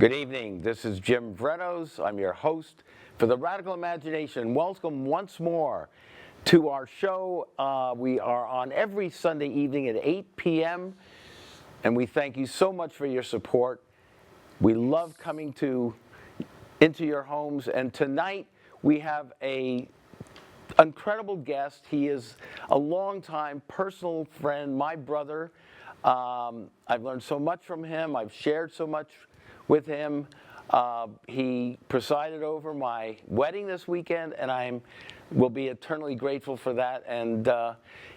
Good evening. This is Jim Vrettos. I'm your host for The Radical Imagination. Welcome once more to our show. We are on every Sunday evening at 8 p.m. and we thank you so much for your support. We love coming into your homes, and tonight we have an incredible guest. He is a longtime personal friend, my brother. I've learned so much from him. I've shared so much with him. He presided over my wedding this weekend, and I will be eternally grateful for that. And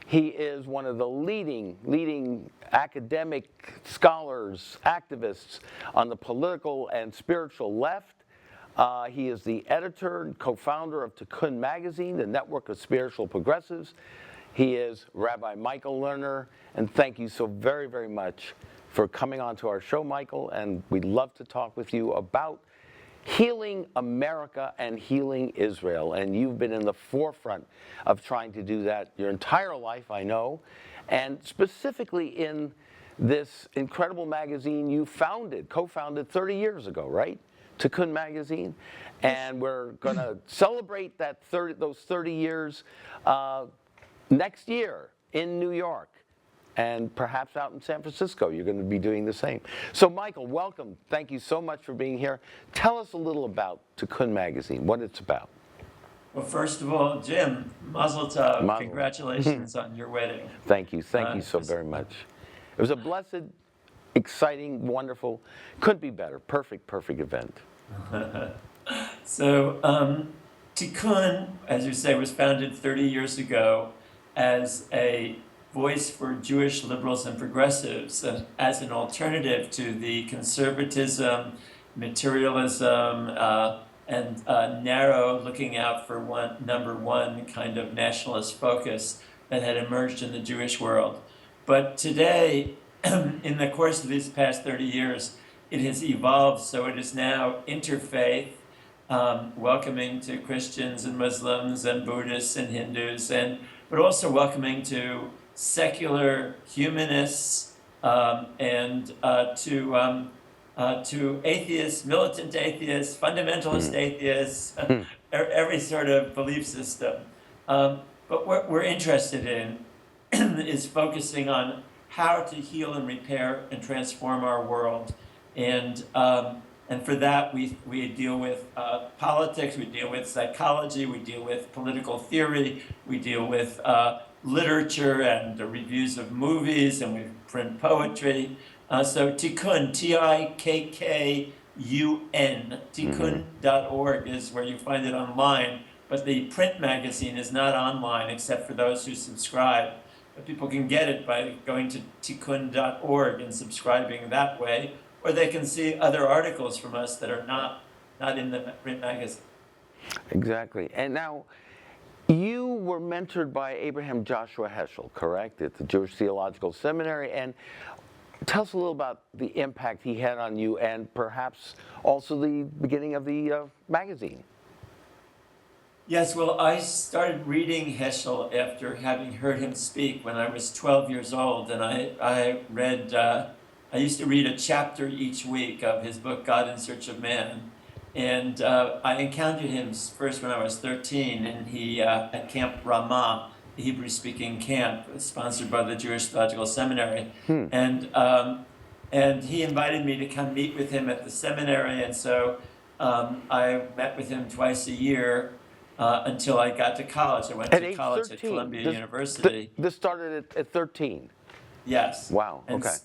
he is one of the leading academic scholars, activists on the political and spiritual left. He is the editor and co-founder of Tikkun Magazine, the network of spiritual progressives. He is Rabbi Michael Lerner, and thank you so very, very much for coming on to our show, Michael, and we'd love to talk with you about healing America and healing Israel. And you've been in the forefront of trying to do that your entire life, I know, and specifically in this incredible magazine you co-founded 30 years ago, right? Tikkun Magazine, and we're going to celebrate those 30 years next year in New York. And perhaps out in San Francisco, you're going to be doing the same. So, Michael, welcome. Thank you so much for being here. Tell us a little about Tikkun Magazine, what it's about. Well, first of all, Jim, Mazel Tov. Congratulations on your wedding. Thank you. Thank you so very much. It was a blessed, exciting, wonderful, couldn't be better, perfect event. So, Tikkun, as you say, was founded 30 years ago as a voice for Jewish liberals and progressives, as an alternative to the conservatism, materialism, and narrow looking out for number one kind of nationalist focus that had emerged in the Jewish world. But today, in the course of these past 30 years, it has evolved, so it is now interfaith, welcoming to Christians and Muslims and Buddhists and Hindus, but also welcoming to secular humanists and to atheists, militant atheists, fundamentalist atheists, every sort of belief system. But what we're interested in is focusing on how to heal and repair and transform our world. And for that, we deal with politics, we deal with psychology, we deal with political theory, we deal with literature and the reviews of movies, and we print poetry. So Tikkun, Tikkun, tikkun.org is where you find it online, but the print magazine is not online except for those who subscribe. But people can get it by going to tikkun.org and subscribing that way, or they can see other articles from us that are not in the print magazine. Exactly. And now, you were mentored by Abraham Joshua Heschel, correct, at the Jewish Theological Seminary. And tell us a little about the impact he had on you and perhaps also the beginning of the magazine. Yes, well, I started reading Heschel after having heard him speak when I was 12 years old. And I used to read a chapter each week of his book, God in Search of Man. And I encountered him first when I was 13, and he at Camp Ramah, the Hebrew-speaking camp sponsored by the Jewish Theological Seminary. And he invited me to come meet with him at the seminary, and so I met with him twice a year until I got to college. I went to college 13. At Columbia University. This started at 13? Yes. Wow, okay.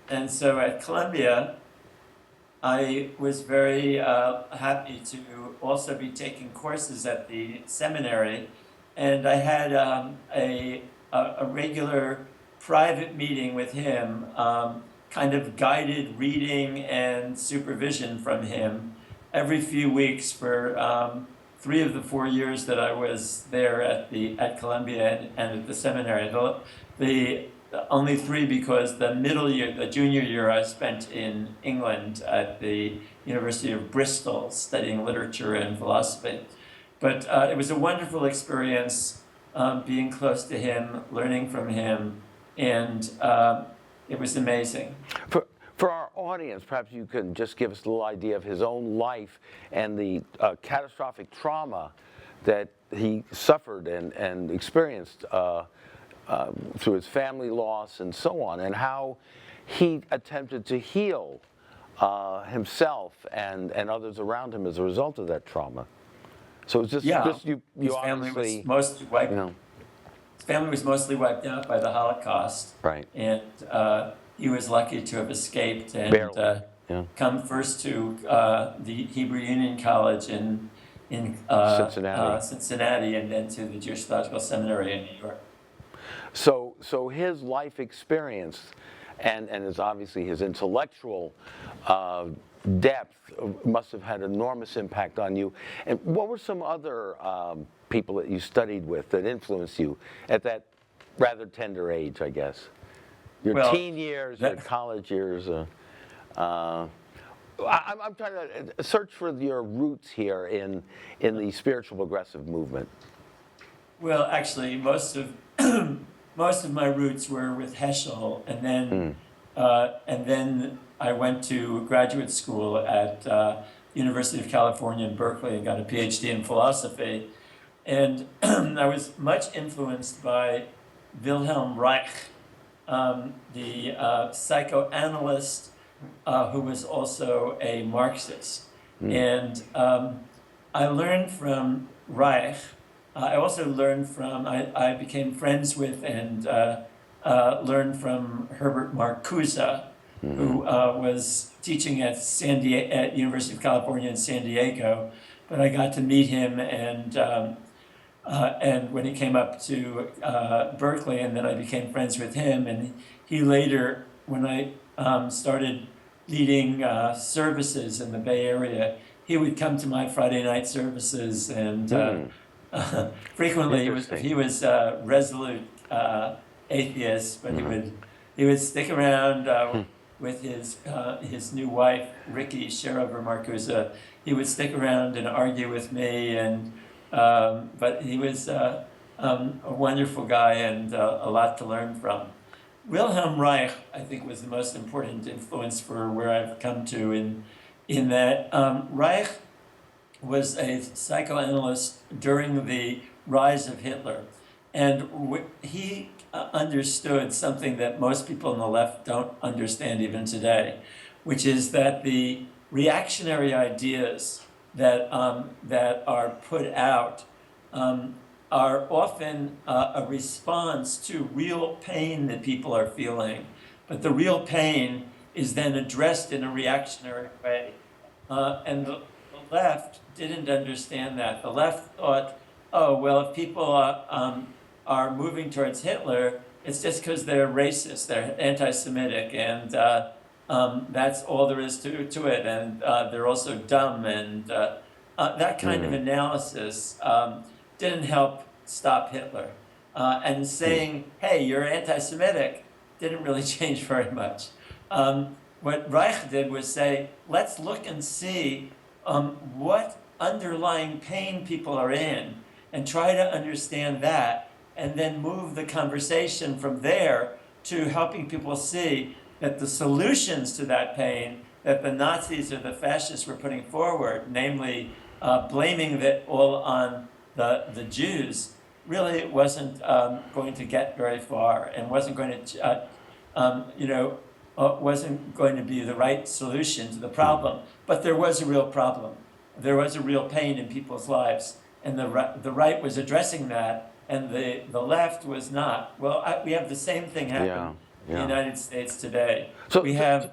And so at Columbia, I was very happy to also be taking courses at the seminary, and I had a regular private meeting with him, kind of guided reading and supervision from him every few weeks for 3 of the 4 years that I was there at Columbia and at the seminary. Only 3 because the junior year I spent in England at the University of Bristol studying literature and philosophy. But it was a wonderful experience being close to him, learning from him, and it was amazing. For our audience, perhaps you can just give us a little idea of his own life and the catastrophic trauma that he suffered and experienced through his family loss and so on, and how he attempted to heal himself and others around him as a result of that trauma. So it's just you his family obviously, was mostly wiped. you know, His family was mostly wiped out by the Holocaust, right, and he was lucky to have escaped and barely, yeah, come first to the Hebrew Union College in Cincinnati, and then to the Jewish Theological Seminary in New York. So his life experience and his obviously his intellectual depth must have had enormous impact on you. And what were some other people that you studied with that influenced you at that rather tender age, I guess? Your teen years, your college years. I'm trying to search for your roots here in the spiritual progressive movement. Well, actually, most of my roots were with Heschel, and then I went to graduate school at University of California in Berkeley and got a PhD in philosophy, and I was much influenced by Wilhelm Reich, the psychoanalyst who was also a Marxist, and I learned from Reich. I also learned from, I became friends with and learned from Herbert Marcuse, who was teaching at University of California in San Diego. But I got to meet him and when he came up to Berkeley, and then I became friends with him. And he later, when I started leading services in the Bay Area, he would come to my Friday night services and frequently he was a resolute atheist, but he would stick around with his new wife Ricky Sherover Marcuse. He would stick around and argue with me, and but he was a wonderful guy and a lot to learn from. Wilhelm Reich, I think, was the most important influence for where I've come to in that Reich was a psychoanalyst during the rise of Hitler. And he understood something that most people on the left don't understand even today, which is that the reactionary ideas that are put out are often a response to real pain that people are feeling. But the real pain is then addressed in a reactionary way. And the left didn't understand that. The left thought, oh, well, if people are moving towards Hitler, it's just because they're racist, they're anti-Semitic, and that's all there is to it, and they're also dumb, and that kind of analysis didn't help stop Hitler. And saying, hey, you're anti-Semitic, didn't really change very much. What Reich did was say, let's look and see what underlying pain people are in, and try to understand that, and then move the conversation from there to helping people see that the solutions to that pain that the Nazis or the fascists were putting forward, namely blaming it all on the Jews, really wasn't going to get very far, and wasn't going to, wasn't going to be the right solution to the problem. But there was a real problem. There was a real pain in people's lives, and the right was addressing that, and the left was not. Well, we have the same thing happen in the United States today. So we have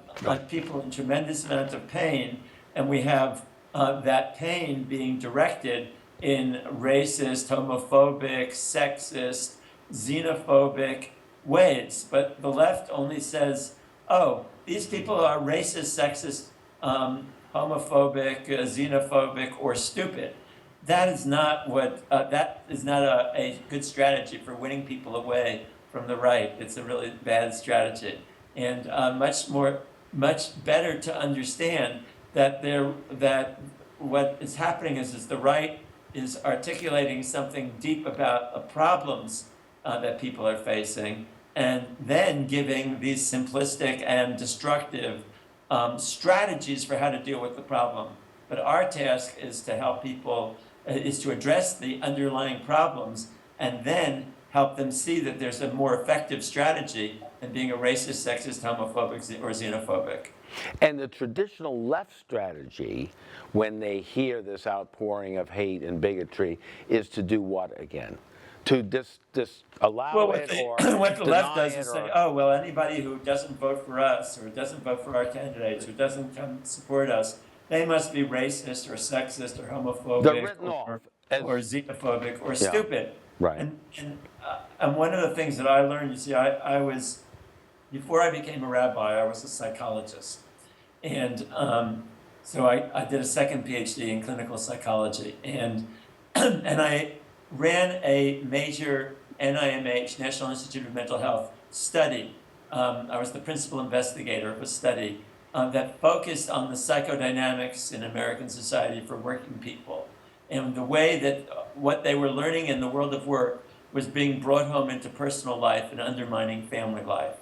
people in tremendous amounts of pain, and we have that pain being directed in racist, homophobic, sexist, xenophobic ways. But the left only says, oh, these people are racist, sexist, homophobic, xenophobic, or stupid. That is not a good strategy for winning people away from the right. It's a really bad strategy, and much better to understand that what is happening is the right is articulating something deep about the problems that people are facing, and then giving these simplistic and destructive strategies for how to deal with the problem. But our task is to help people, is to address the underlying problems and then help them see that there's a more effective strategy than being a racist, sexist, homophobic, or xenophobic. And the traditional left strategy, when they hear this outpouring of hate and bigotry, is to do what again? To disallow it, or what the left does deny is it, say, or... oh, well, anybody who doesn't vote for us, or doesn't vote for our candidates, or doesn't come support us, they must be racist, or sexist, or They're homophobic, written off or as... xenophobic, or Yeah. stupid. Right. And one of the things that I learned, you see, I was, before I became a rabbi, I was a psychologist. And so I did a second PhD in clinical psychology. And I ran a major NIMH, National Institute of Mental Health, study. I was the principal investigator of a study that focused on the psychodynamics in American society for working people, and the way that what they were learning in the world of work was being brought home into personal life and undermining family life.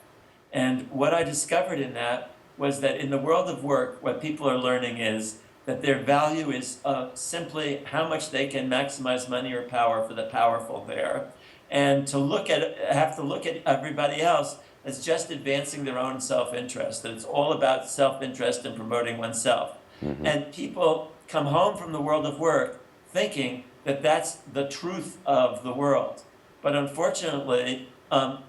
And what I discovered in that was that in the world of work, what people are learning is that their value is simply how much they can maximize money or power for the powerful there, and to have to look at everybody else as just advancing their own self-interest, that it's all about self-interest and promoting oneself. Mm-hmm. And people come home from the world of work thinking that that's the truth of the world. But unfortunately,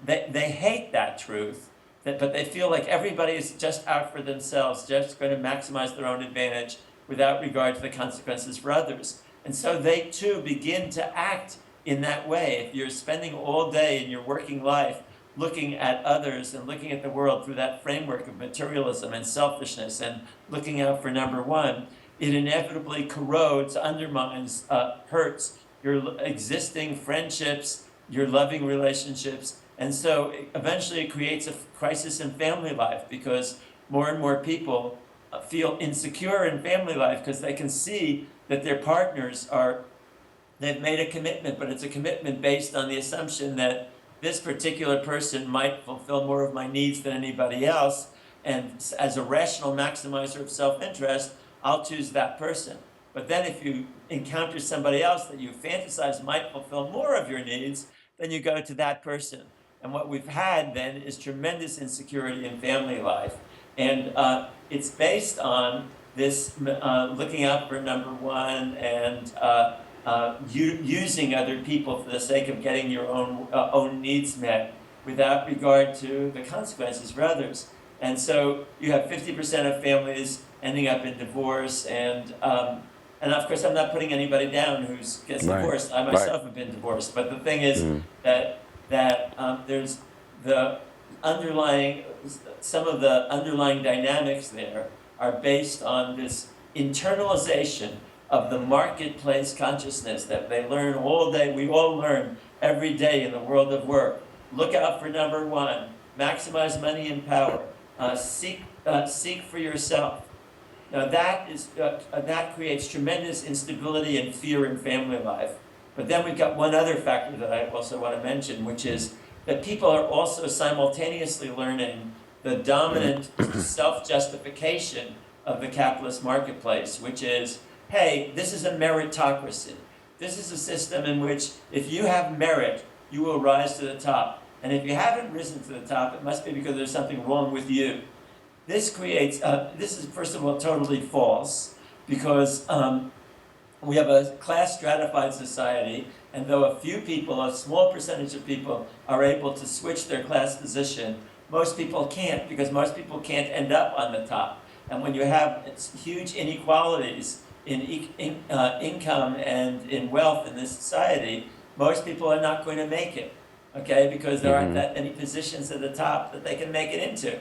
they hate that truth, but they feel like everybody is just out for themselves, just going to maximize their own advantage without regard to the consequences for others. And so they too begin to act in that way. If you're spending all day in your working life looking at others and looking at the world through that framework of materialism and selfishness and looking out for number one, it inevitably corrodes, undermines, hurts your existing friendships, your loving relationships. And so eventually it creates a crisis in family life, because more and more people feel insecure in family life because they can see that their partners they've made a commitment, but it's a commitment based on the assumption that this particular person might fulfill more of my needs than anybody else. And as a rational maximizer of self-interest, I'll choose that person. But then if you encounter somebody else that you fantasize might fulfill more of your needs, then you go to that person. And what we've had then is tremendous insecurity in family life. And it's based on this looking out for number one and using other people for the sake of getting your own needs met without regard to the consequences for others. And so you have 50% of families ending up in divorce, and of course I'm not putting anybody down who gets divorced. I myself have been divorced. But the thing is that there's the underlying, some of the underlying dynamics there are based on this internalization of the marketplace consciousness that they learn all day. We all learn every day in the world of work. Look out for number one. Maximize money and power. Seek for yourself. Now that creates tremendous instability and fear in family life. But then we've got one other factor that I also want to mention, which is that people are also simultaneously learning the dominant self-justification of the capitalist marketplace, which is, hey, this is a meritocracy. This is a system in which if you have merit, you will rise to the top. And if you haven't risen to the top, it must be because there's something wrong with you. This creates, this is first of all totally false, because we have a class stratified society, and though a few people, a small percentage of people, are able to switch their class position, most people can't, because most people can't end up on the top. And when you have huge inequalities in income and in wealth in this society, most people are not going to make it, okay? Because there aren't that many positions at the top that they can make it into.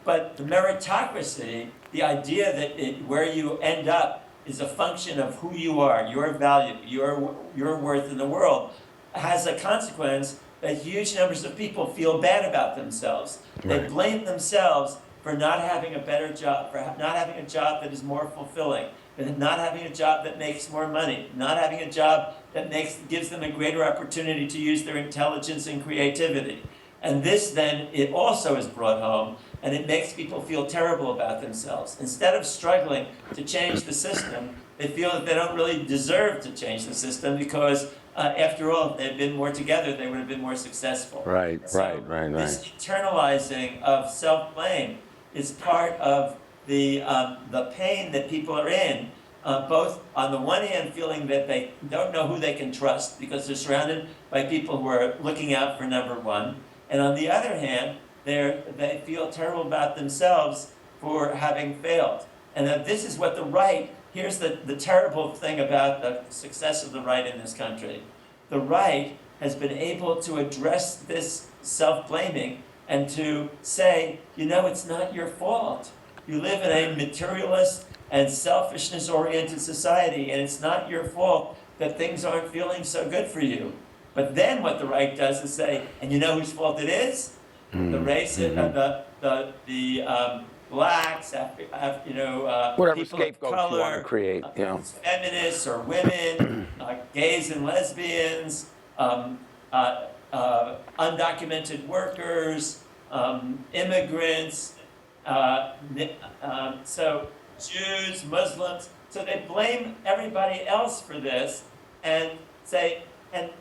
But the meritocracy, the idea that where you end up is a function of who you are, your value, your worth in the world, has a consequence that huge numbers of people feel bad about themselves. They blame themselves for not having a better job, for not having a job that is more fulfilling, for not having a job that makes more money, not having a job that gives them a greater opportunity to use their intelligence and creativity. And this then, it also is brought home, and it makes people feel terrible about themselves. Instead of struggling to change the system, they feel that they don't really deserve to change the system because, after all, if they had been more together, they would have been more successful. Right. This internalizing of self-blame is part of the pain that people are in, both on the one hand feeling that they don't know who they can trust because they're surrounded by people who are looking out for number one, and on the other hand, they feel terrible about themselves for having failed. And that this is what the right, here's the terrible thing about the success of the right in this country. The right has been able to address this self-blaming and to say, it's not your fault. You live in a materialist and selfishness-oriented society, and it's not your fault that things aren't feeling so good for you. But then what the right does is say, and you know whose fault it is? The racist, the blacks, whatever people scapegoats of color, you want to create, feminists or women, gays and lesbians, undocumented workers, immigrants, so Jews, Muslims. So they blame everybody else for this and say, and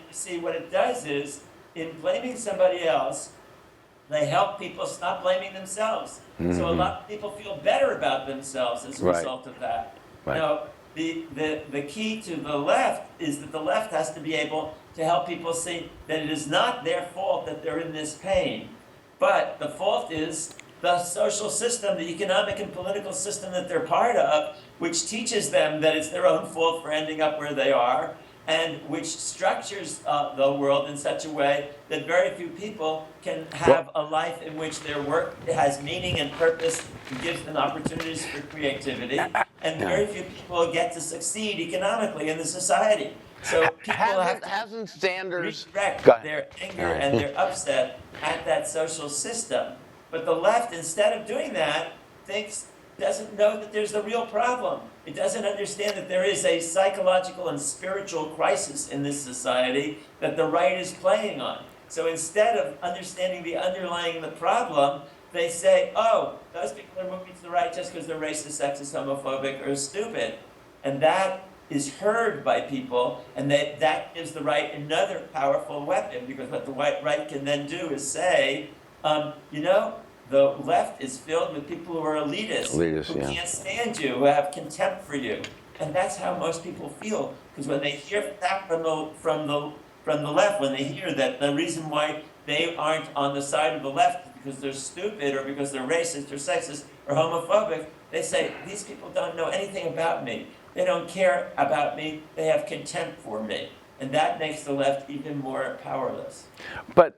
see what it does is, in blaming somebody else, they help people stop blaming themselves. So a lot of people feel better about themselves as a result of that. Right. Now, the key to the left is that the left has to be able to help people see that it is not their fault that they're in this pain, but the fault is the social system, the economic and political system that they're part of, which teaches them that it's their own fault for ending up where they are, and which structures the world in such a way that very few people can have a life in which their work has meaning and purpose and gives them opportunities for creativity, and very few people get to succeed economically in the society. So people hasn't Sanders redirect their anger and their upset at that social system. But the left, instead of doing that, doesn't know that there's the real problem. It doesn't understand that there is a psychological and spiritual crisis in this society that the right is playing on. So instead of understanding the underlying the problem, they say, oh, those people are moving to the right just because they're racist, sexist, homophobic, or stupid. And that is heard by people, and that gives the right another powerful weapon, because what the right can then do is say, the left is filled with people who are elitists who can't stand you, who have contempt for you. And that's how most people feel, because when they hear that from the left, when they hear that the reason why they aren't on the side of the left is because they're stupid or because they're racist or sexist or homophobic, they say, these people don't know anything about me. They don't care about me. They have contempt for me. And that makes the left even more powerless. But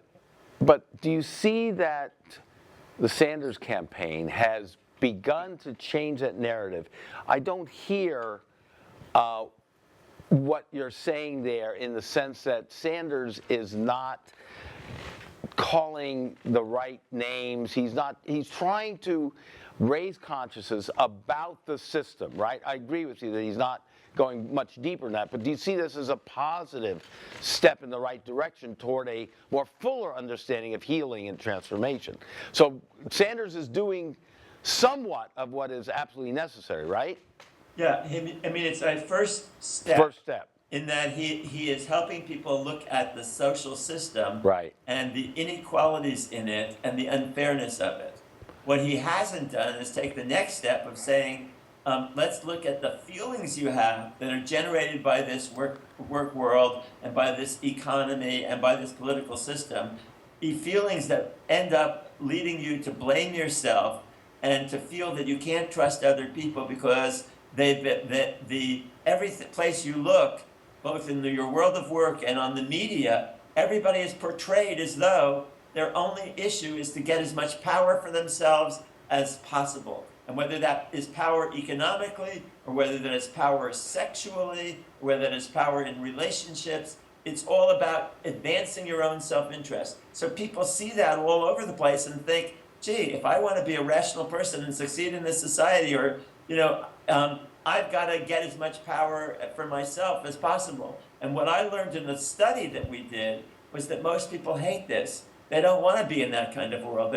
do you see that the Sanders campaign has begun to change that narrative? I don't hear what you're saying there, in the sense that Sanders is not calling the right names. He's trying to raise consciousness about the system, right? I agree with you that he's not going much deeper than that, but do you see this as a positive step in the right direction toward a more fuller understanding of healing and transformation? So Sanders is doing somewhat of what is absolutely necessary, right? Yeah, I mean, it's a first step. First step. In that he is helping people look at the social system, right, and the inequalities in it and the unfairness of it. What he hasn't done is take the next step of saying, let's look at the feelings you have that are generated by this work world and by this economy and by this political system, the feelings that end up leading you to blame yourself and to feel that you can't trust other people because every place you look, both in your world of work and on the media, everybody is portrayed as though their only issue is to get as much power for themselves as possible. And whether that is power economically, or whether that is power sexually, or whether that is power in relationships, it's all about advancing your own self-interest. So people see that all over the place and think, gee, if I want to be a rational person and succeed in this society, or, I've got to get as much power for myself as possible. And what I learned in the study that we did was that most people hate this. They don't want to be in that kind of world.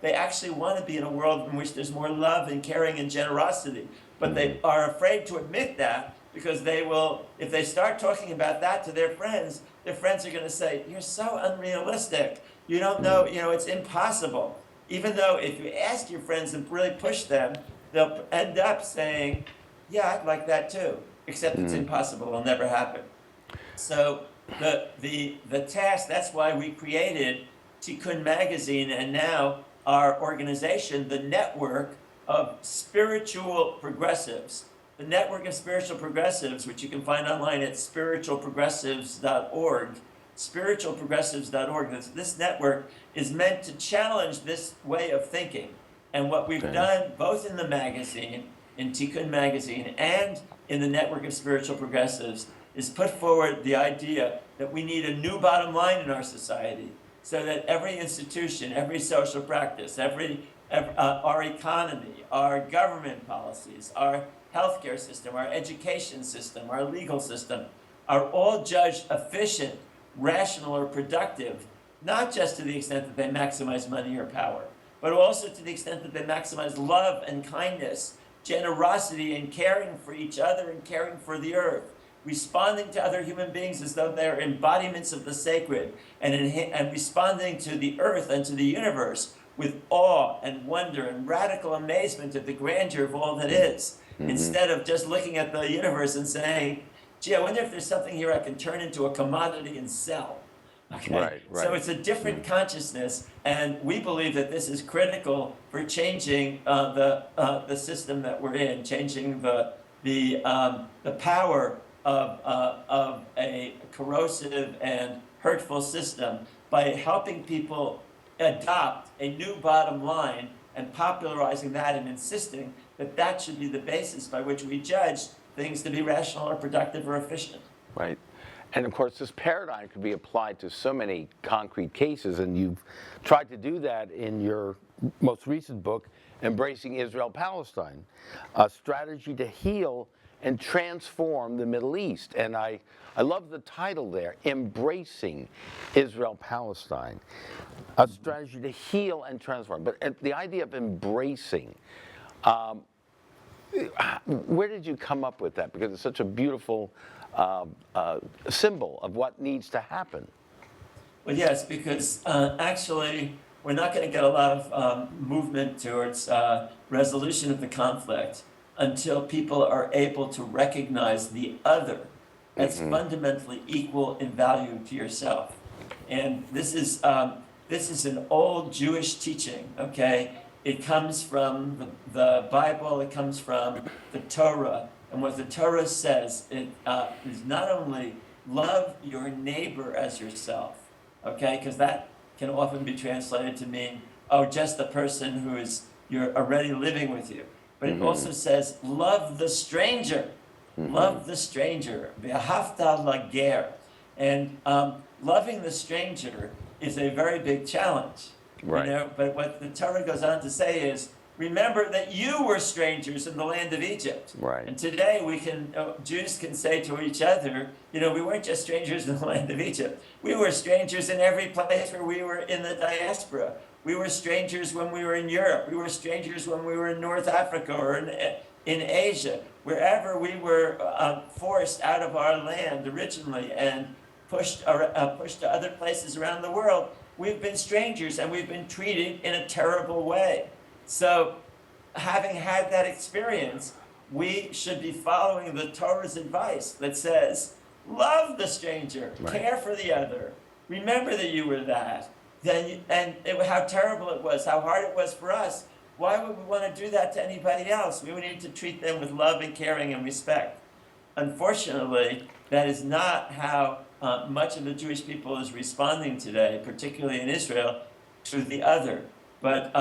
They actually want to be in a world in which there's more love and caring and generosity. But they are afraid to admit that, because they will, if they start talking about that to their friends are going to say, "You're so unrealistic. You don't know, it's impossible." Even though if you ask your friends and really push them, they'll end up saying, "Yeah, I'd like that too, except it's impossible. It'll never happen." So the task, that's why we created Tikkun Magazine, and now our organization, the Network of Spiritual Progressives. The Network of Spiritual Progressives, which you can find online at spiritualprogressives.org, spiritualprogressives.org. This network is meant to challenge this way of thinking. And what we've done, both in the magazine, in Tikkun Magazine, and in the Network of Spiritual Progressives, is put forward the idea that we need a new bottom line in our society, so that every institution, every social practice, our economy, our government policies, our healthcare system, our education system, our legal system, are all judged efficient, rational, or productive, not just to the extent that they maximize money or power, but also to the extent that they maximize love and kindness, generosity and caring for each other and caring for the earth, responding to other human beings as though they're embodiments of the sacred, and responding to the earth and to the universe with awe and wonder and radical amazement at the grandeur of all that is, instead of just looking at the universe and saying, "Gee, I wonder if there's something here I can turn into a commodity and sell." Okay? Right. So it's a different consciousness, and we believe that this is critical for changing the system that we're in, changing the power of a corrosive and hurtful system, by helping people adopt a new bottom line and popularizing that and insisting that that should be the basis by which we judge things to be rational or productive or efficient. Right. And of course, this paradigm could be applied to so many concrete cases, and you've tried to do that in your most recent book, Embracing Israel-Palestine, a strategy to heal and transform the Middle East. And I love the title there, Embracing Israel-Palestine, a strategy to heal and transform. But the idea of embracing, where did you come up with that? Because it's such a beautiful symbol of what needs to happen. Well, yes, because actually we're not going to get a lot of movement towards resolution of the conflict until people are able to recognize the other as fundamentally equal in value to yourself. And this is an old Jewish teaching, okay? It comes from the Bible, it comes from the Torah. And what the Torah says is not only love your neighbor as yourself, okay? Because that can often be translated to mean, oh, just the person you're already living with you. But it also says, love the stranger. Love the stranger. V'ahavta lager. And loving the stranger is a very big challenge. Right. But what the Torah goes on to say is, remember that you were strangers in the land of Egypt. Right. And today Jews can say to each other, we weren't just strangers in the land of Egypt. We were strangers in every place where we were in the diaspora. We were strangers when we were in Europe. We were strangers when we were in North Africa or in Asia. Wherever we were forced out of our land originally and pushed to other places around the world, we've been strangers and we've been treated in a terrible way. So, having had that experience, we should be following the Torah's advice that says, love the stranger, care for the other, remember that you were that. How terrible it was, how hard it was for us. Why would we want to do that to anybody else? We would need to treat them with love and caring and respect. Unfortunately, that is not how much of the Jewish people is responding today, particularly in Israel, to the other. But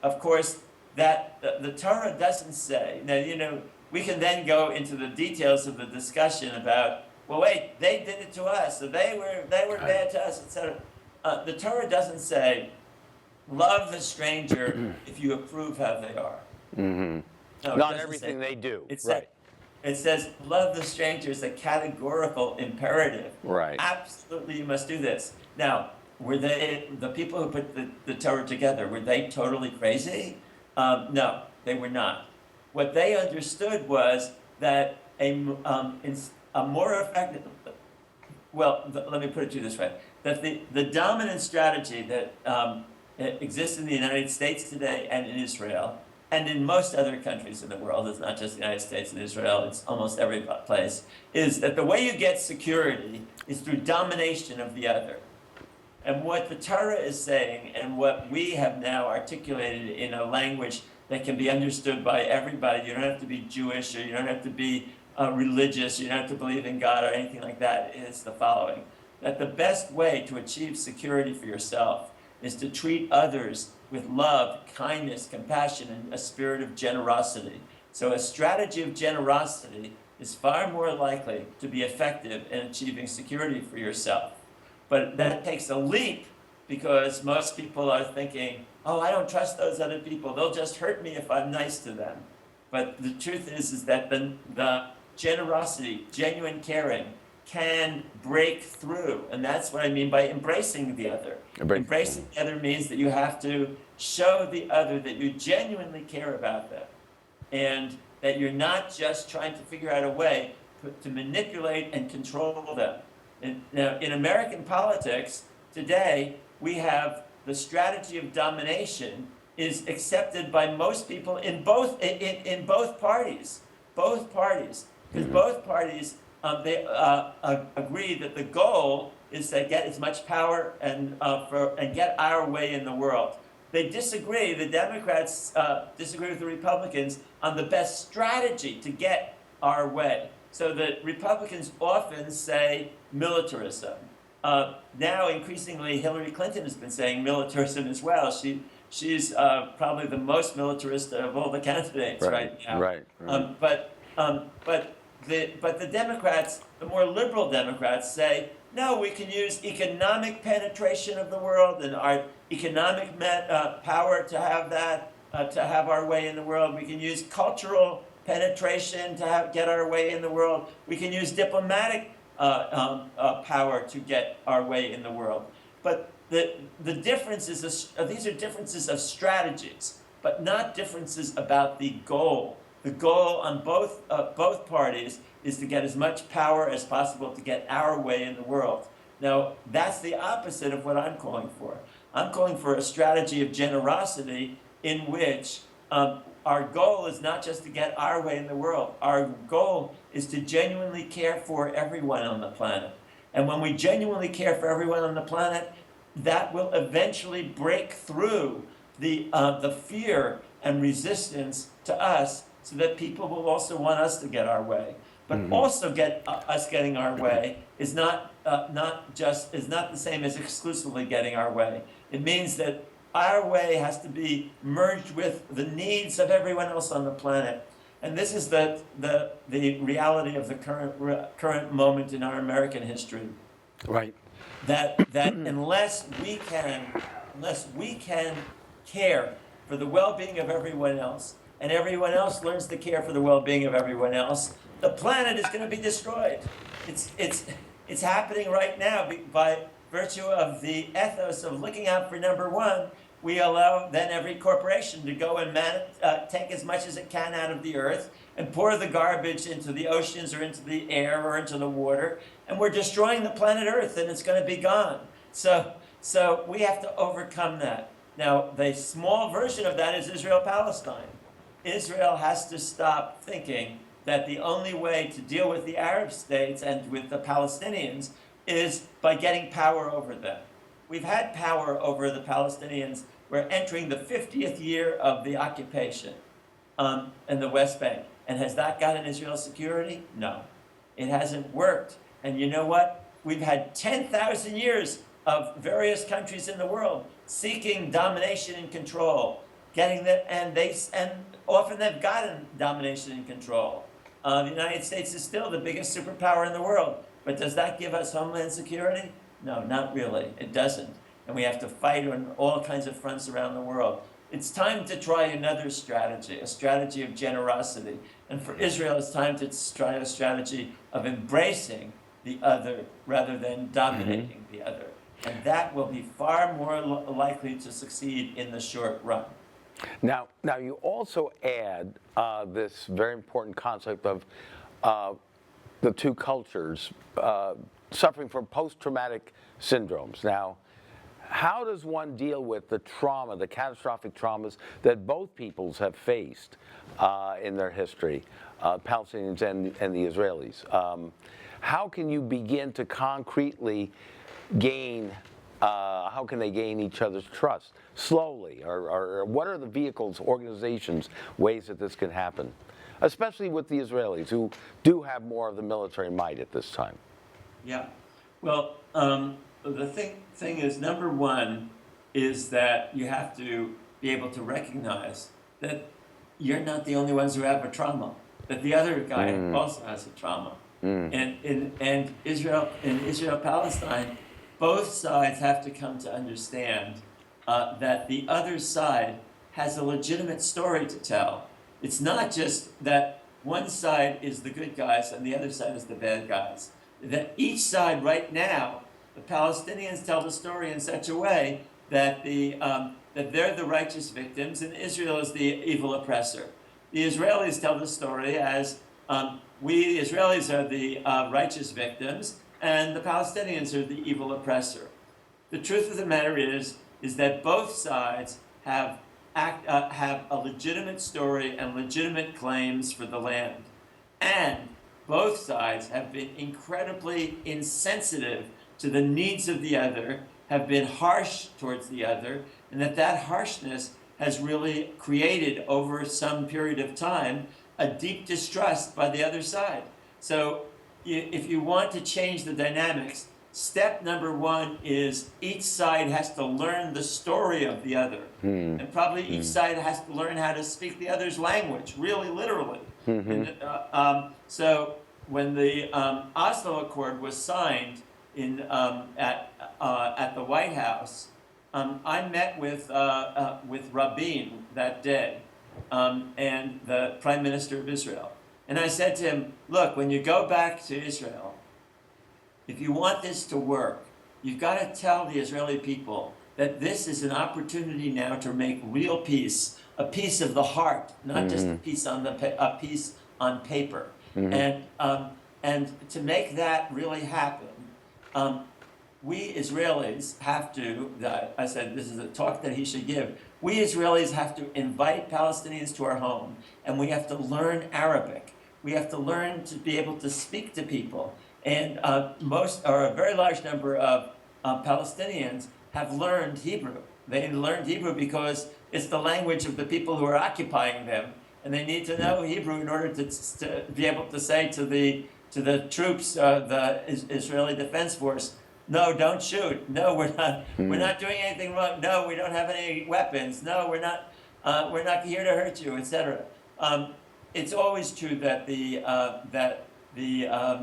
of course, that the Torah doesn't say. Now, we can then go into the details of the discussion about, well, wait, they did it to us, so they were bad to us, etc. The Torah doesn't say, love the stranger if you approve how they are. No, not everything they do. It says, love the stranger is a categorical imperative. Right. Absolutely, you must do this. Now, were they, the people who put the Torah together, were they totally crazy? No, they were not. What they understood was that a more effective, let me put it to you this way, that the dominant strategy that exists in the United States today and in Israel, and in most other countries in the world, it's not just the United States and Israel, it's almost every place, is that the way you get security is through domination of the other. And what the Torah is saying, and what we have now articulated in a language that can be understood by everybody, you don't have to be Jewish, or you don't have to be religious, you don't have to believe in God or anything like that, is the following: that the best way to achieve security for yourself is to treat others with love, kindness, compassion, and a spirit of generosity. So a strategy of generosity is far more likely to be effective in achieving security for yourself. But that takes a leap, because most people are thinking, oh, I don't trust those other people, they'll just hurt me if I'm nice to them. But the truth is that the generosity, genuine caring, can break through. And that's what I mean by embracing the other. Embracing the other means that you have to show the other that you genuinely care about them, and that you're not just trying to figure out a way to manipulate and control them. Now, in American politics today, we have the strategy of domination is accepted by most people in both parties. Both parties, because both parties they agree that the goal is to get as much power and get our way in the world. They disagree. The Democrats disagree with the Republicans on the best strategy to get our way. So the Republicans often say militarism. Now, increasingly, Hillary Clinton has been saying militarism as well. She's probably the most militarist of all the candidates right now. Right. But the Democrats, the more liberal Democrats, say, no, we can use economic penetration of the world and our economic power to have that, to have our way in the world. We can use cultural penetration to get our way in the world. We can use diplomatic power to get our way in the world. But the difference is, these are differences of strategies, but not differences about the goal. The goal on both parties is to get as much power as possible to get our way in the world. Now, that's the opposite of what I'm calling for. I'm calling for a strategy of generosity in which our goal is not just to get our way in the world. Our goal is to genuinely care for everyone on the planet. And when we genuinely care for everyone on the planet, that will eventually break through the fear and resistance to us, so that people will also want us to get our way. But also us getting our way is not the same as exclusively getting our way. It means that our way has to be merged with the needs of everyone else on the planet. And this is the reality of the current moment in our American history. Right. That unless we can care for the well-being of everyone else, and everyone else learns to care for the well-being of everyone else, the planet is going to be destroyed. It's happening right now by virtue of the ethos of looking out for number one. We allow then every corporation to go and take as much as it can out of the earth and pour the garbage into the oceans or into the air or into the water, and we're destroying the planet Earth, and it's going to be gone. So we have to overcome that. Now, the small version of that is Israel-Palestine. Israel has to stop thinking that the only way to deal with the Arab states and with the Palestinians is by getting power over them. We've had power over the Palestinians. We're entering the 50th year of the occupation in the West Bank. And has that gotten Israel security? No. It hasn't worked. And you know what? We've had 10,000 years of various countries in the world seeking domination and control, and often they've gotten domination and control. The United States is still the biggest superpower in the world, but does that give us homeland security? No, not really. It doesn't. And we have to fight on all kinds of fronts around the world. It's time to try another strategy, a strategy of generosity. And for Israel, it's time to try a strategy of embracing the other rather than dominating the other. And that will be far more likely to succeed in the short run. Now you also add this very important concept of the two cultures suffering from post-traumatic syndromes. Now, how does one deal with the trauma, the catastrophic traumas that both peoples have faced in their history, Palestinians and the Israelis? How can you begin to concretely gain, how can they gain each other's trust? Slowly, or what are the vehicles, organizations, ways that this can happen? Especially with the Israelis, who do have more of the military might at this time. Yeah. Well, the thing is, number one, is that you have to be able to recognize that you're not the only ones who have a trauma, that the other guy also has a trauma. And in Israel Palestine, both sides have to come to understand that the other side has a legitimate story to tell. It's not just that one side is the good guys and the other side is the bad guys. That each side right now, the Palestinians tell the story in such a way that that they're the righteous victims and Israel is the evil oppressor. The Israelis tell the story as we, the Israelis, are the righteous victims and the Palestinians are the evil oppressor. The truth of the matter is that both sides have a legitimate story and legitimate claims for the land. And both sides have been incredibly insensitive to the needs of the other, have been harsh towards the other, and that harshness has really created over some period of time a deep distrust by the other side. So if you want to change the dynamics, step number one is each side has to learn the story of the other. And probably each side has to learn how to speak the other's language, really literally. So when the Oslo Accord was signed at the White House, I met with Rabin that day and the Prime Minister of Israel. And I said to him, look, when you go back to Israel, if you want this to work, you've got to tell the Israeli people that this is an opportunity now to make real peace, a peace of the heart, not just a peace on paper. And to make that really happen, we Israelis have to, I said this is a talk that he should give, we Israelis have to invite Palestinians to our home, and we have to learn Arabic. We have to learn to be able to speak to people. And a very large number of Palestinians have learned Hebrew. They learned Hebrew because it's the language of the people who are occupying them, and they need to know Hebrew in order to be able to say to the troops, the Israeli Defense Force, no, don't shoot. No, we're not doing anything wrong. No, we don't have any weapons. No, we're not here to hurt you, etc. It's always true that the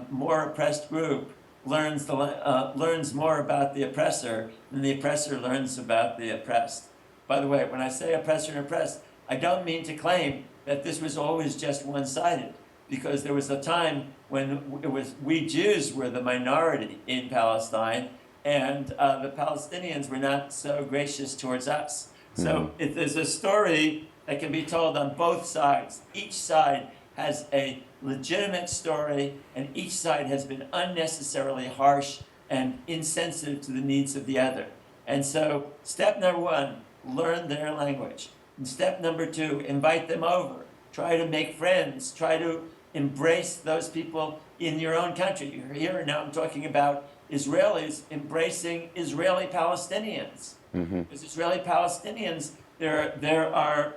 more oppressed group learns more about the oppressor than the oppressor learns about the oppressed. By the way, when I say oppressor and oppressed, I don't mean to claim that this was always just one-sided, because there was a time when we Jews were the minority in Palestine, and the Palestinians were not so gracious towards us. So there's a story that can be told on both sides. Each side has a legitimate story, and each side has been unnecessarily harsh and insensitive to the needs of the other. And so step number one, learn their language. And step number two, invite them over. Try to make friends. Try to embrace those people in your own country. Here now I'm talking about Israelis embracing Israeli Palestinians. Because Israeli Palestinians, there are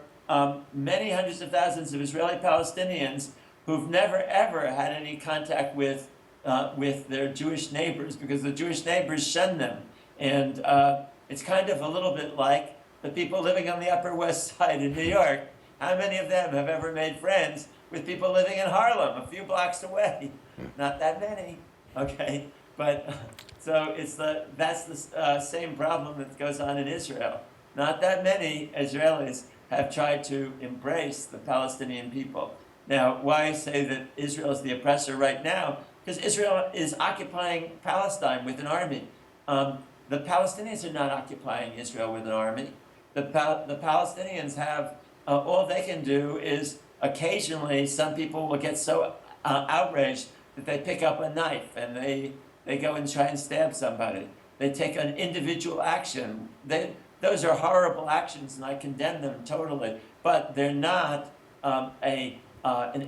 many hundreds of thousands of Israeli Palestinians who've never ever had any contact with their Jewish neighbors, because the Jewish neighbors shun them. And it's kind of a little bit like the people living on the Upper West Side in New York. How many of them have ever made friends with people living in Harlem, a few blocks away? Not that many, okay? But so that's the same problem that goes on in Israel. Not that many Israelis have tried to embrace the Palestinian people. Now, why say that Israel is the oppressor right now? Because Israel is occupying Palestine with an army. the Palestinians are not occupying Israel with an army. The Palestinians have, all they can do is occasionally some people will get so outraged that they pick up a knife and they go and try and stab somebody. They take an individual action. Those are horrible actions, and I condemn them totally. But they're not an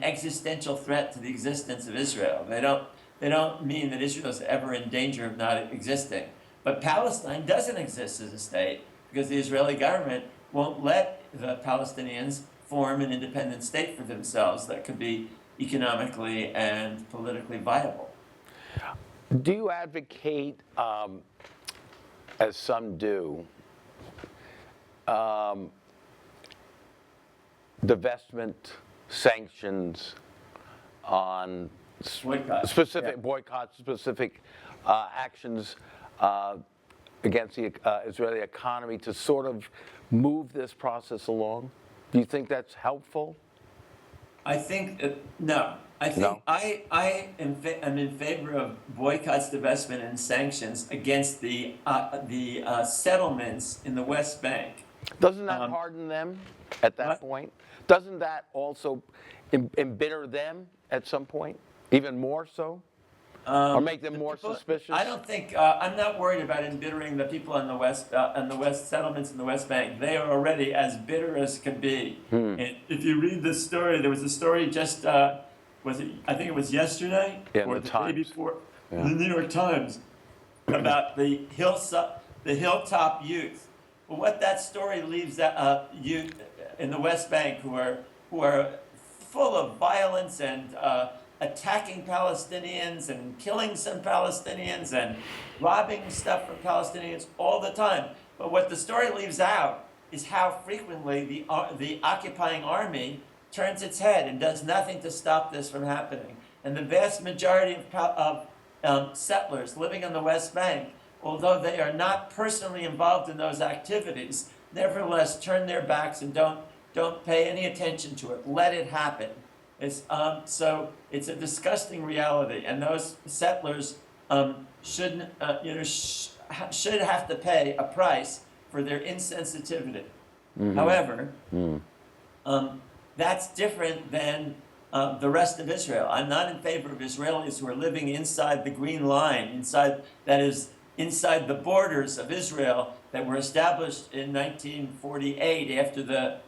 existential threat to the existence of Israel. They don't mean that Israel is ever in danger of not existing. But Palestine doesn't exist as a state because the Israeli government won't let the Palestinians form an independent state for themselves that could be economically and politically viable. Do you advocate, as some do, divestment, sanctions on specific boycotts, specific actions against the Israeli economy to sort of move this process along? Do you think that's helpful? I think no. I think No? I am in favor of boycotts, divestment, and sanctions against the settlements in the West Bank. Doesn't that harden them at that point? Doesn't that also embitter them at some point, even more so? Or make them more suspicious? I don't think I'm not worried about embittering the people in the West settlements in the West Bank. They are already as bitter as can be. And if you read this story, there was a story just I think it was yesterday or the day before, in the New York Times, about the hilltop youth. Well, what that story leaves youth in the West Bank who are full of violence and attacking Palestinians and killing some Palestinians and robbing stuff from Palestinians all the time. But what the story leaves out is how frequently the occupying army turns its head and does nothing to stop this from happening. And the vast majority of settlers living on the West Bank, although they are not personally involved in those activities, nevertheless turn their backs and don't pay any attention to it. Let it happen. So it's a disgusting reality, and those settlers should have to pay a price for their insensitivity. Mm-hmm. However, that's different than the rest of Israel. I'm not in favor of Israelis who are living inside the Green Line, inside the borders of Israel that were established in 1948 after the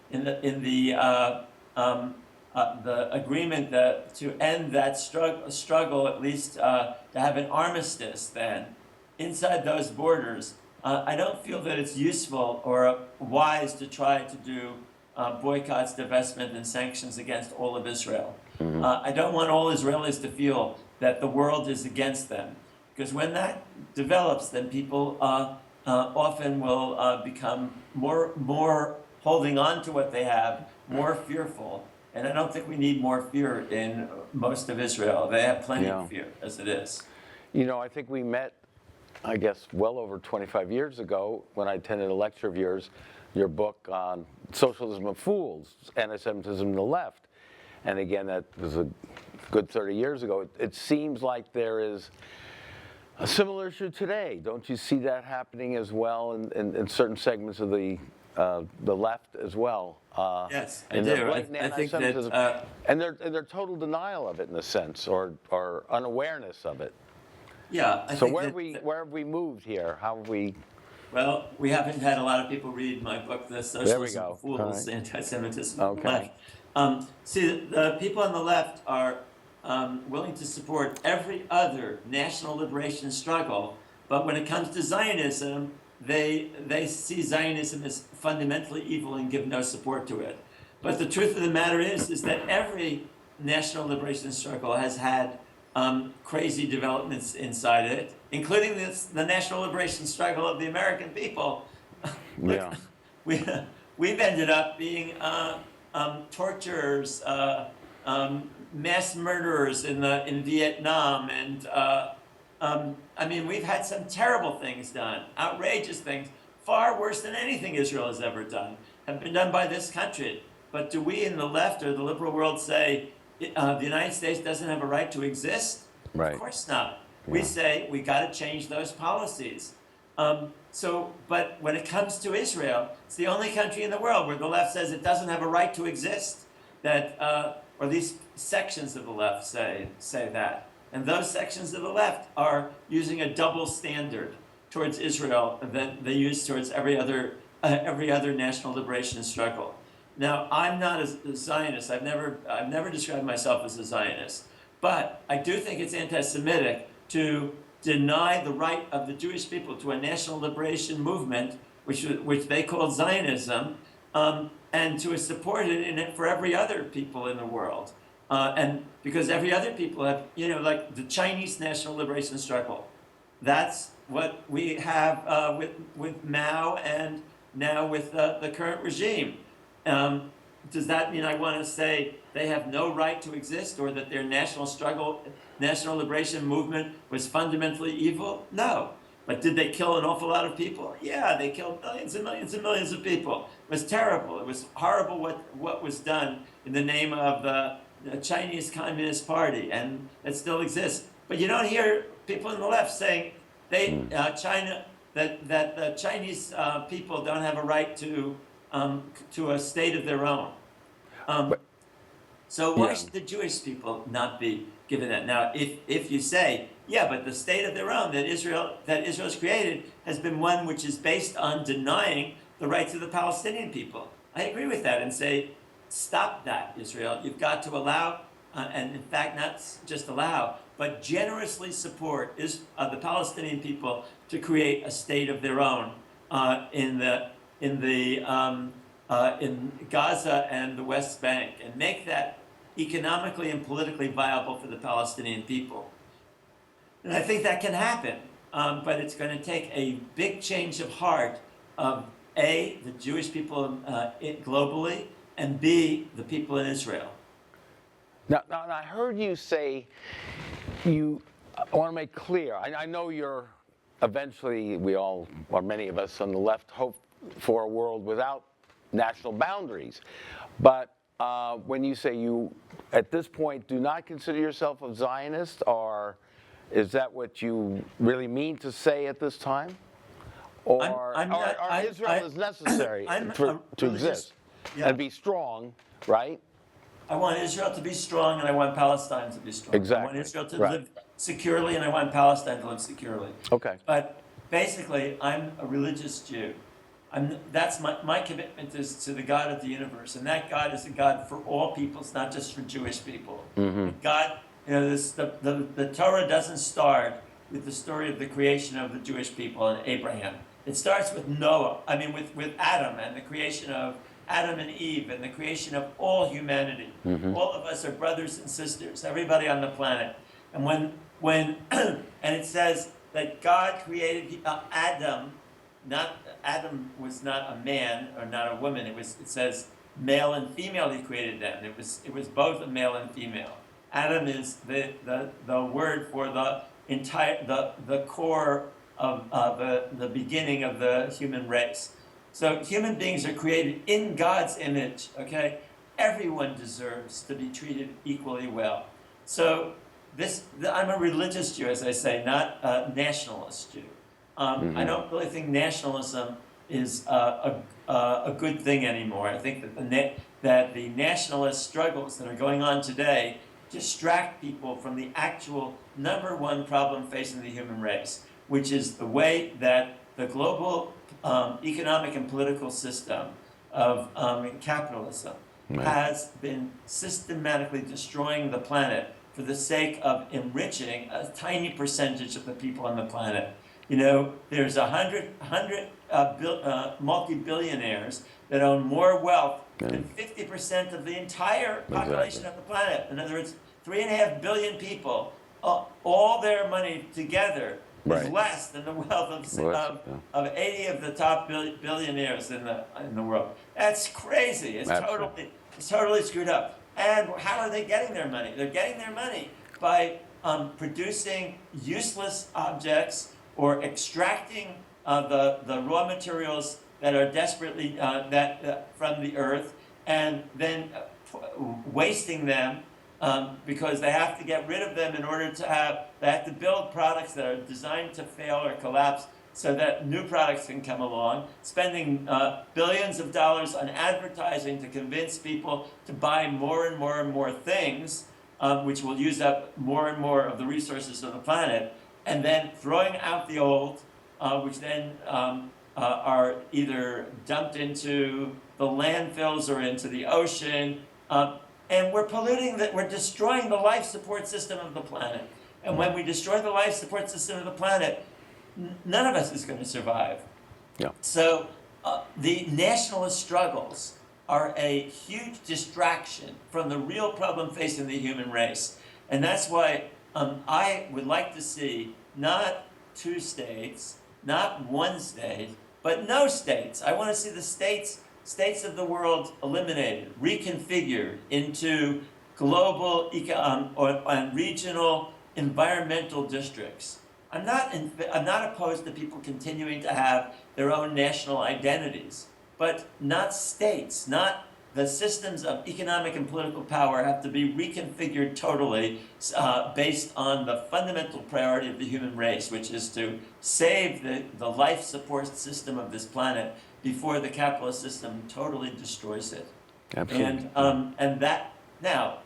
agreement to end that struggle, at least to have an armistice then. Inside those borders, I don't feel that it's useful or wise to try to do boycotts, divestment, and sanctions against all of Israel. Mm-hmm. I don't want all Israelis to feel that the world is against them, because when that develops, then people often will become more holding on to what they have, more fearful. And I don't think we need more fear in most of Israel. They have plenty of fear as it is. You know, I think we met, I guess, well over 25 years ago when I attended a lecture of yours, your book on Socialism of Fools, Anti-Semitism to the Left. And again, that was a good 30 years ago. It seems like there is a similar issue today. Don't you see that happening as well in certain segments of the left as well? Yes, I do. I think that, and their total denial of it in a sense, or unawareness of it. Yeah. Where have we moved here? How have we? Well, we haven't had a lot of people read my book, The Socialism of Fools, Anti-Semitism. Okay. See, the people on the left are willing to support every other national liberation struggle, but when it comes to Zionism, they see Zionism as fundamentally evil and give no support to it. But the truth of the matter is that every national liberation struggle has had crazy developments inside it, including the national liberation struggle of the American people. Yeah. We've ended up being torturers, mass murderers in Vietnam, and I mean, we've had some terrible things done, outrageous things, far worse than anything Israel has ever done, have been done by this country. But do we in the left or the liberal world say the United States doesn't have a right to exist? Right. Of course not. We say we got to change those policies. But when it comes to Israel, it's the only country in the world where the left says it doesn't have a right to exist. Or at least sections of the left say that. And those sections of the left are using a double standard towards Israel that they use towards every other national liberation struggle. Now, I'm not a Zionist. I've never described myself as a Zionist, but I do think it's anti-Semitic to deny the right of the Jewish people to a national liberation movement, which they call Zionism, and to support it in it for every other people in the world. And because every other people have, like the Chinese national liberation struggle. That's what we have with Mao and now with the current regime. Does that mean I want to say they have no right to exist, or that their national liberation movement was fundamentally evil? No. But did they kill an awful lot of people? Yeah, they killed millions and millions and millions of people. It was terrible. It was horrible what was done in the name of the Chinese Communist Party, and it still exists. But you don't hear people on the left saying that the Chinese people don't have a right to a state of their own. So why should the Jewish people not be given that? Now, if you say, yeah, but the state of their own that Israel's created has been one which is based on denying the rights of the Palestinian people, I agree with that and say, stop that, Israel. You've got to allow, and in fact, not just allow, but generously support the Palestinian people to create a state of their own in Gaza and the West Bank, and make that economically and politically viable for the Palestinian people. And I think that can happen, but it's going to take a big change of heart of A, the Jewish people globally, and B, the people in Israel. Now I heard you say, I want to make clear, I know you're eventually, we all, or many of us on the left, hope for a world without national boundaries. But when you say you, at this point, do not consider yourself a Zionist, or is that what you really mean to say at this time? Or Israel is necessary to exist and be strong, right? I want Israel to be strong, and I want Palestine to be strong. Exactly. I want Israel to live securely, and I want Palestine to live securely. Okay. But basically, I'm a religious Jew. That's my commitment is to the God of the universe, and that God is a God for all peoples, not just for Jewish people. Mm-hmm. God, the Torah doesn't start with the story of the creation of the Jewish people and Abraham. It starts with with Adam and the creation of Adam and Eve and the creation of all humanity. Mm-hmm. All of us are brothers and sisters, everybody on the planet. And when and it says that God created Adam. Adam was not a man or not a woman. It says male and female. He created them. It was both a male and female. Adam is the word for the entire the core of the beginning of the human race. So human beings are created in God's image. Okay, everyone deserves to be treated equally well. So I'm a religious Jew, as I say, not a nationalist Jew. I don't really think nationalism is a good thing anymore. I think that the nationalist struggles that are going on today distract people from the actual number one problem facing the human race, which is the way that the global economic and political system of capitalism has been systematically destroying the planet for the sake of enriching a tiny percentage of the people on the planet. There's 100 multi-billionaires that own more wealth than 50% of the entire population of the planet. In other words, 3.5 billion people, all their money together is less than the wealth of 80 of the top billionaires in the world. That's crazy. It's totally screwed up. And how are they getting their money? They're getting their money by producing useless objects, or extracting the raw materials that are desperately from the earth, and then wasting them because they have to get rid of them in order they have to build products that are designed to fail or collapse so that new products can come along, spending billions of dollars on advertising to convince people to buy more and more and more things, which will use up more and more of the resources of the planet, and then throwing out the old, which then are either dumped into the landfills or into the ocean, and we're polluting that. We're destroying the life support system of the planet. And when we destroy the life support system of the planet, none of us is going to survive. Yeah. So the nationalist struggles are a huge distraction from the real problem facing the human race. And that's why I would like to see not 2 states, not 1 state, but no states. I want to see the states of the world eliminated, reconfigured into global and regional environmental districts. I'm not opposed to people continuing to have their own national identities, but not states, not the systems of economic and political power have to be reconfigured totally based on the fundamental priority of the human race, which is to save the life support system of this planet before the capitalist system totally destroys it. Absolutely. And that, now,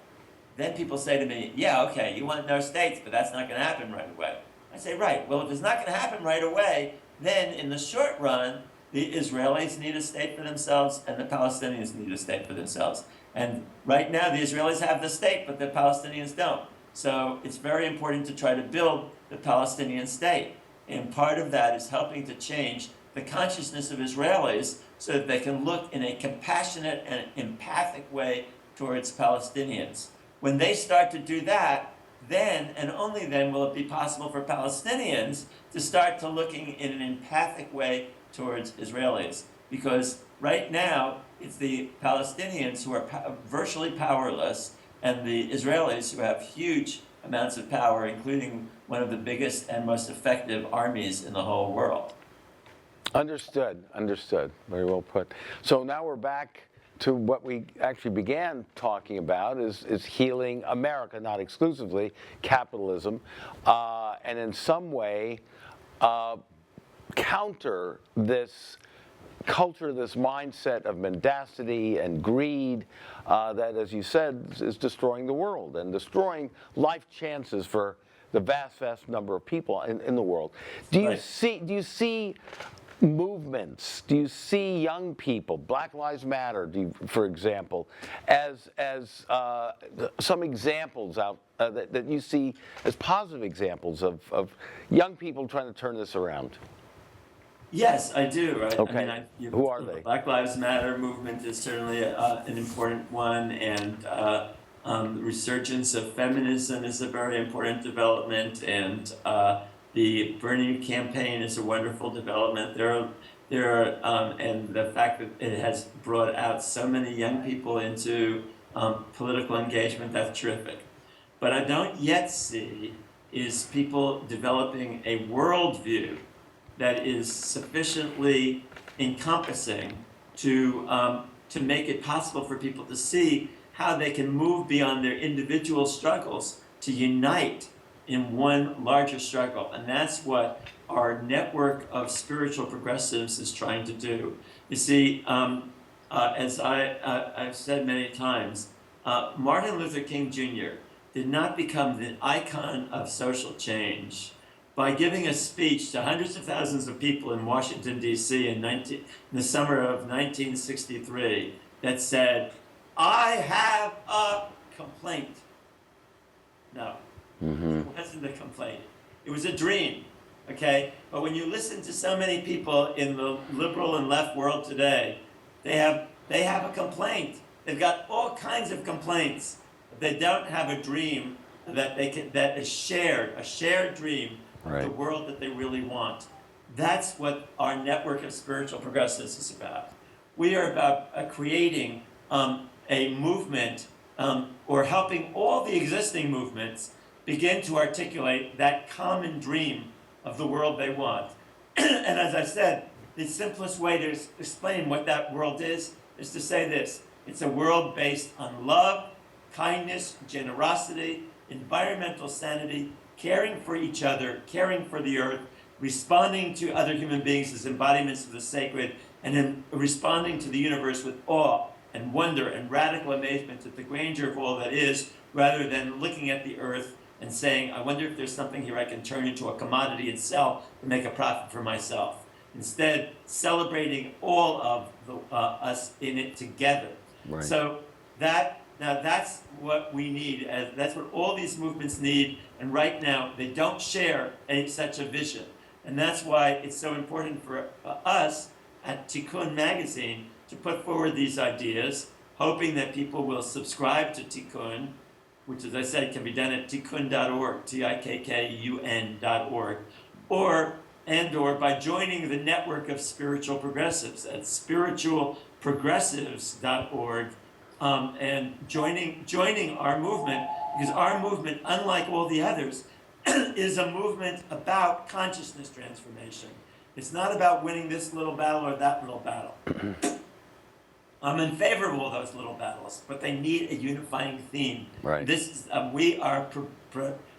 then people say to me, yeah, okay, you want no states, but that's not going to happen right away. I say, right, well, if it's not going to happen right away, then in the short run, the Israelis need a state for themselves and the Palestinians need a state for themselves. And right now, the Israelis have the state, but the Palestinians don't. So it's very important to try to build the Palestinian state. And part of that is helping to change the consciousness of Israelis so that they can look in a compassionate and empathic way towards Palestinians. When they start to do that, then and only then will it be possible for Palestinians to start to looking in an empathic way towards Israelis. Because right now, it's the Palestinians who are virtually powerless and the Israelis who have huge amounts of power, including one of the biggest and most effective armies in the whole world. Understood. Very well put. So now we're back to what we actually began talking about is healing America, not exclusively, capitalism, and in some way counter this culture, this mindset of mendacity and greed that, as you said, is destroying the world and destroying life chances for the vast number of people in the world. Do you see movements? Do you see young people, Black Lives Matter, for example, as some examples out that you see as positive examples of young people trying to turn this around? Yes, I do. Right? Okay. I mean, Who are they? The Black Lives Matter movement is certainly an important one, and the resurgence of feminism is a very important development, and the Bernie campaign is a wonderful development. And the fact that it has brought out so many young people into political engagement, that's terrific. But I don't yet see is people developing a worldview that is sufficiently encompassing to make it possible for people to see how they can move beyond their individual struggles to unite in one larger struggle. And that's what our network of spiritual progressives is trying to do. You see, as I've said many times, Martin Luther King Jr. did not become the icon of social change by giving a speech to hundreds of thousands of people in Washington, D.C. in the summer of 1963 that said, "I have a complaint." No, It wasn't a complaint. It was a dream, okay? But when you listen to so many people in the liberal and left world today, they have a complaint. They've got all kinds of complaints. They don't have a dream that is shared, a shared dream of the world that they really want. That's what our network of spiritual progressives is about. We are about creating a movement or helping all the existing movements begin to articulate that common dream of the world they want. And as I said, the simplest way to explain what that world is to say this: it's a world based on love, kindness, generosity, environmental sanity, caring for each other, caring for the earth, responding to other human beings as embodiments of the sacred, and then responding to the universe with awe and wonder and radical amazement at the grandeur of all that is, rather than looking at the earth and saying, I wonder if there's something here I can turn into a commodity and sell to make a profit for myself. Instead, celebrating all of us in it together. Right. So that's what we need. That's what all these movements need. And right now, they don't share such a vision. And that's why it's so important for us at Tikkun Magazine to put forward these ideas, hoping that people will subscribe to Tikkun, which, as I said, can be done at tikkun.org, tikkun.org, or by joining the network of spiritual progressives at spiritualprogressives.org, and joining our movement, because our movement, unlike all the others, is a movement about consciousness transformation. It's not about winning this little battle or that little battle. I'm in favor of all those little battles, but they need a unifying theme. Right. This is, we are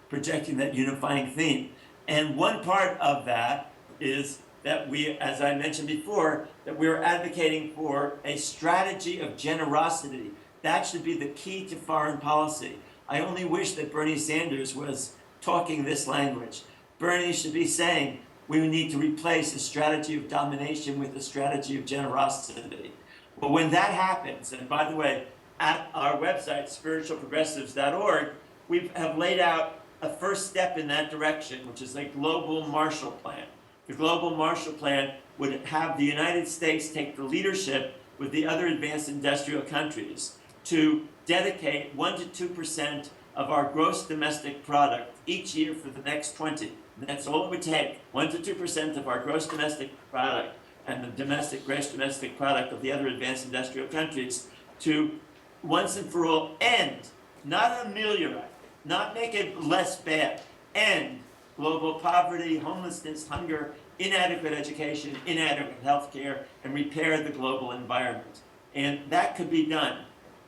projecting that unifying theme. And one part of that is that we, as I mentioned before, that we're advocating for a strategy of generosity. That should be the key to foreign policy. I only wish that Bernie Sanders was talking this language. Bernie should be saying, we need to replace a strategy of domination with a strategy of generosity. But when that happens, and by the way, at our website, spiritualprogressives.org, we have laid out a first step in that direction, which is a global Marshall Plan. The global Marshall Plan would have the United States take the leadership with the other advanced industrial countries to dedicate 1% to 2% of our gross domestic product each year for the next 20. That's all it would take, 1% to 2% of our gross domestic product and the gross domestic product of the other advanced industrial countries to once and for all end, not ameliorate, not make it less bad, end global poverty, homelessness, hunger, inadequate education, inadequate health care, and repair the global environment. And that could be done.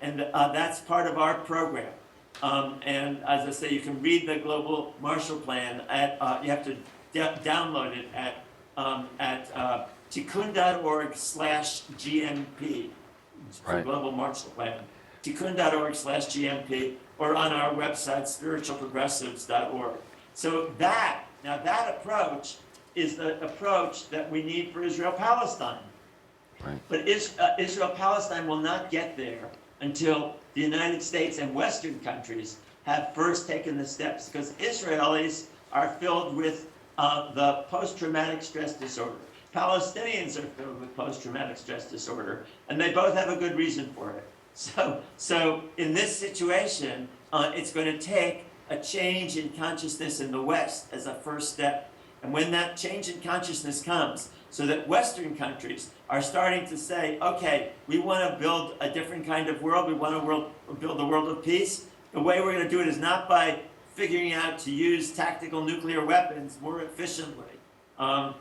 And that's part of our program. And as I say, you can read the Global Marshall Plan you have to download it at tikkun.org/GMP. Right. Global Marshall Plan. tikkun.org/GMP, or on our website, spiritualprogressives.org. So that approach is the approach that we need for Israel-Palestine. Right. But Israel-Palestine will not get there until the United States and Western countries have first taken the steps, because Israelis are filled with the post-traumatic stress disorder. Palestinians are filled with post-traumatic stress disorder, and they both have a good reason for it. So in this situation, it's going to take a change in consciousness in the West as a first step. And when that change in consciousness comes, so that Western countries are starting to say, okay, we want to build a different kind of world, we want to build a world of peace, the way we're going to do it is not by figuring out to use tactical nuclear weapons more efficiently, and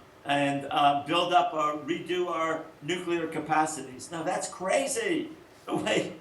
build up or redo our nuclear capacities. Now that's crazy. The way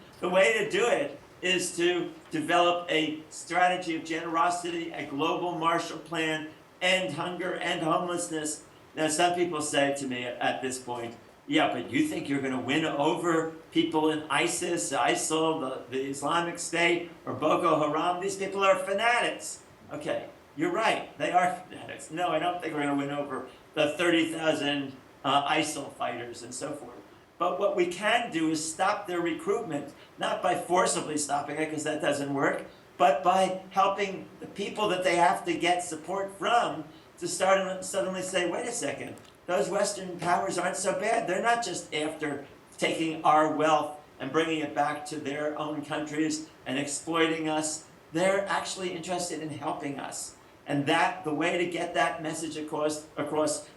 to do it is to develop a strategy of generosity, a global Marshall Plan, end hunger, end homelessness. Now some people say to me at this point, yeah, but you think you're going to win over people in ISIS, ISIL, the Islamic State, or Boko Haram? These people are fanatics. Okay, you're right, they are fanatics. No, I don't think we're going to win over the 30,000 ISIL fighters and so forth. But what we can do is stop their recruitment, not by forcibly stopping it, because that doesn't work, but by helping the people that they have to get support from to start suddenly say, wait a second, those Western powers aren't so bad. They're not just after taking our wealth and bringing it back to their own countries and exploiting us. They're actually interested in helping us. And the way to get that message across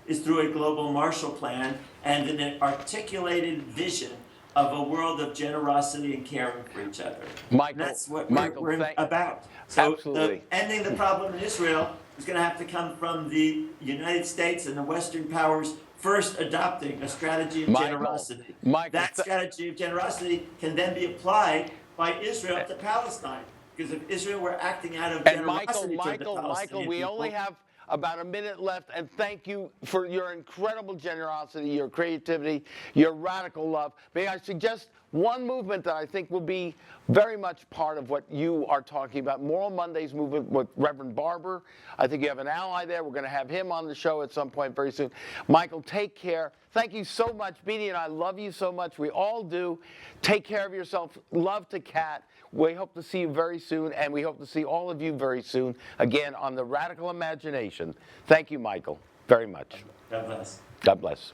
is through a global Marshall Plan and an articulated vision of a world of generosity and caring for each other. Michael, and that's what Michael, we're about. So absolutely. Ending the problem in Israel is going to have to come from the United States and the Western powers first adopting a strategy of generosity. That strategy of generosity can then be applied by Israel to Palestine. Because if Israel were acting out of generosity to the Palestinian Michael, we people, only have about a minute left, and thank you for your incredible generosity, your creativity, your radical love. May I suggest one movement that I think will be very much part of what you are talking about, Moral Mondays movement with Reverend Barber. I think you have an ally there. We're going to have him on the show at some point very soon. Michael, take care. Thank you so much. Beanie and I love you so much. We all do. Take care of yourself. Love to Kat. We hope to see you very soon, and we hope to see all of you very soon, again, on The Radical Imagination. Thank you, Michael, very much. God bless. God bless.